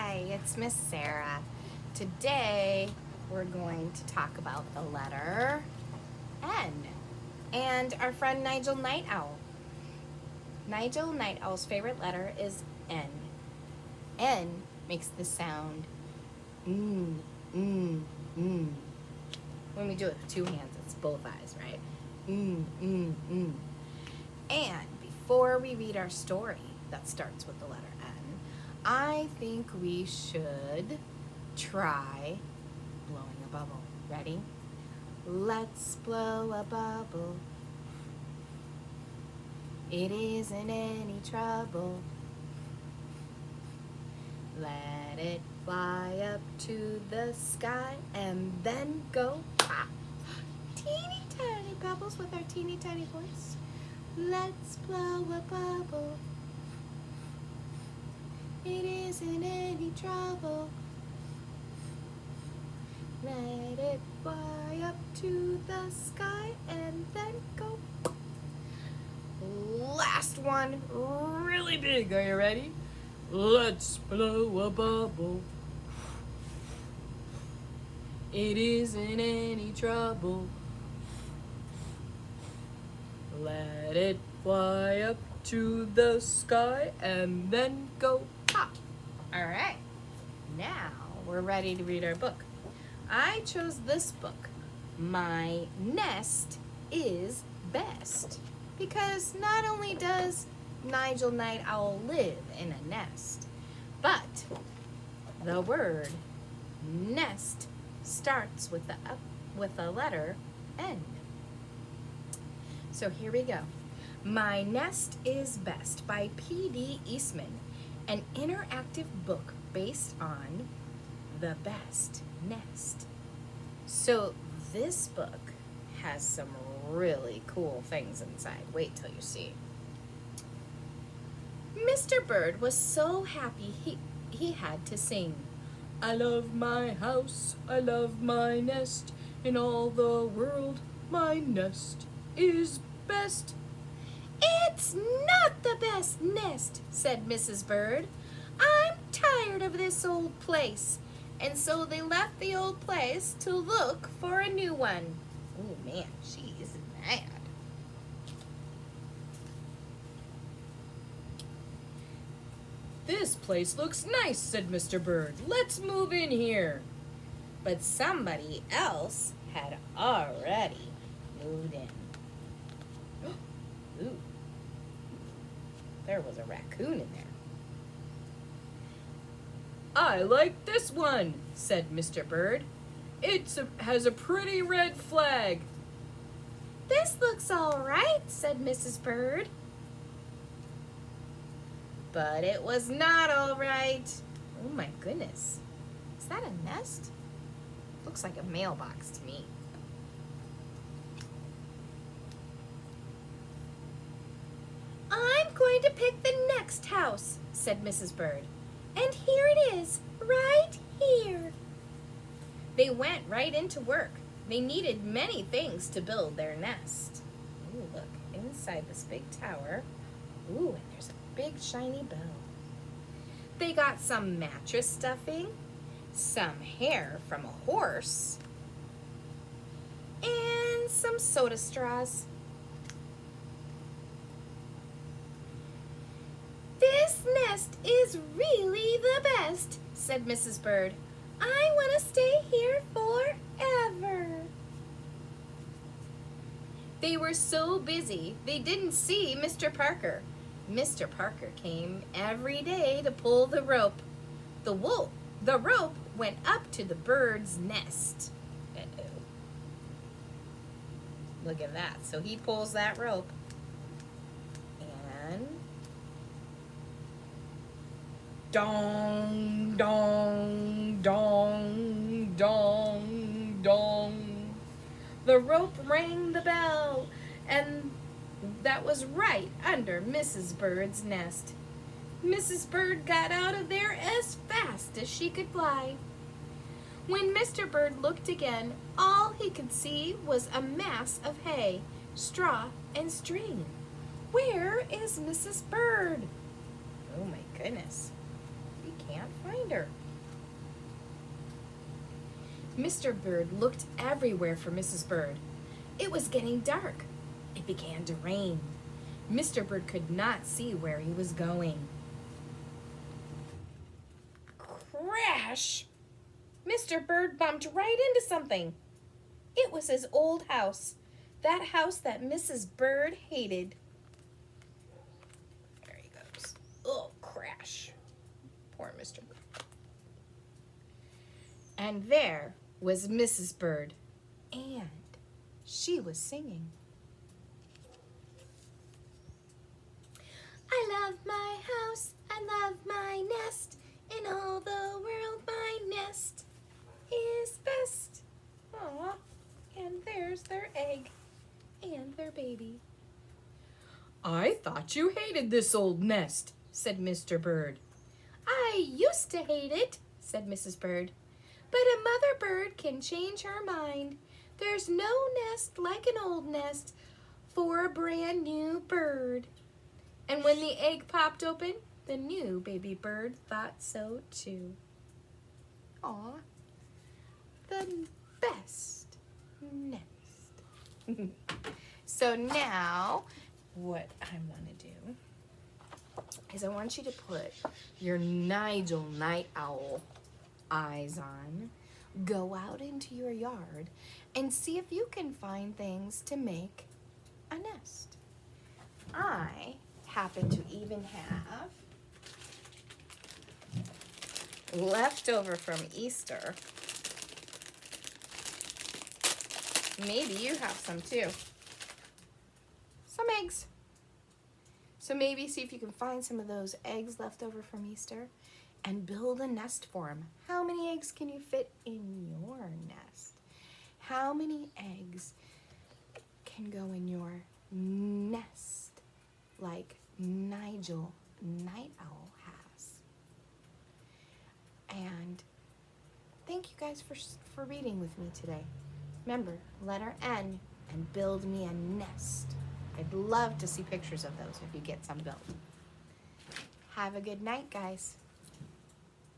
Hi, it's Miss Sarah. Today we're going to talk about the letter N and our friend Nigel Night Owl. Nigel Night Owl's favorite letter is N. N makes the sound mm. When we do it with two hands, it's both eyes, right? And before we read our story that starts with the letter N, I think we should try blowing a bubble. Ready? Let's blow a bubble. It isn't any trouble. Let it fly up to the sky and then go pop. Teeny tiny bubbles with our teeny tiny voice. Let's blow a bubble. It isn't any trouble. Let it fly up to the sky and then go pop. Last one, really big. Are you ready? Let's blow a bubble. It isn't any trouble. Let it fly up to the sky and then go pop. All right, now we're ready to read our book. I chose this book, My Nest is Best, because not only does Nigel Night Owl live in a nest, but the word nest starts with the letter N. So here we go. My Nest is Best by P.D. Eastman, an interactive book based on the best nest. So this book has some really cool things inside. Wait till you see. Mr. Bird was so happy he had to sing. I love my house, I love my nest. In all the world, my nest is best. It's not the best nest, said Mrs. Bird. I'm tired of this old place. And so they left the old place to look for a new one. Oh man, she is mad. This place looks nice, said Mr. Bird. Let's move in here. But somebody else had already moved in. Ooh. There was a raccoon in there. I like this one, said Mr. Bird. It has a pretty red flag. This looks all right, said Mrs. Bird. But it was not all right. Oh my goodness. Is that a nest? Looks like a mailbox to me. I'm going to pick the next house, said Mrs. Bird. And here it is, right here. They went right into work. They needed many things to build their nest. Ooh, look, inside this big tower. Ooh, and there's a big shiny bell. They got some mattress stuffing, some hair from a horse, and some soda straws. This nest is really the best, said Mrs. Bird. I want to stay here forever. They were so busy, they didn't see Mr. Parker. Mr. Parker came every day to pull the rope. The rope went up to the bird's nest. Uh-oh. Look at that. So he pulls that rope. And dong, dong, dong, dong, dong. The rope rang the bell, and that was right under Mrs. Bird's nest. Mrs. Bird got out of there as fast as she could fly. When Mr. Bird looked again, all he could see was a mass of hay, straw, and string. Where is Mrs. Bird? Oh my goodness. can't find her. Mr. Bird looked everywhere for Mrs. Bird. It was getting dark. It began to rain. Mr. Bird could not see where he was going. Crash! Mr. Bird bumped right into something. It was his old house, that house that Mrs. Bird hated. There he goes. Oh, crash. Poor Mr. Bird. And there was Mrs. Bird, and she was singing. I love my house, I love my nest. In all the world, my nest is best. Aw, and there's their egg and their baby. I thought you hated this old nest, said Mr. Bird. I used to hate it, said Mrs. Bird. But a mother bird can change her mind. There's no nest like an old nest for a brand new bird. And when the egg popped open, the new baby bird thought so too. Aw, the best nest. So now, what I want to do is I want you to put your Nigel night owl eyes on, go out into your yard, and see if you can find things to make a nest. I happen to even have leftover from Easter. Maybe you have some too. Some eggs. So maybe see if you can find some of those eggs left over from Easter and build a nest for them. How many eggs can you fit in your nest? How many eggs can go in your nest like Nigel Night Owl has? And thank you guys for reading with me today. Remember, letter N and build me a nest. I'd love to see pictures of those if you get some built. Have a good night, guys.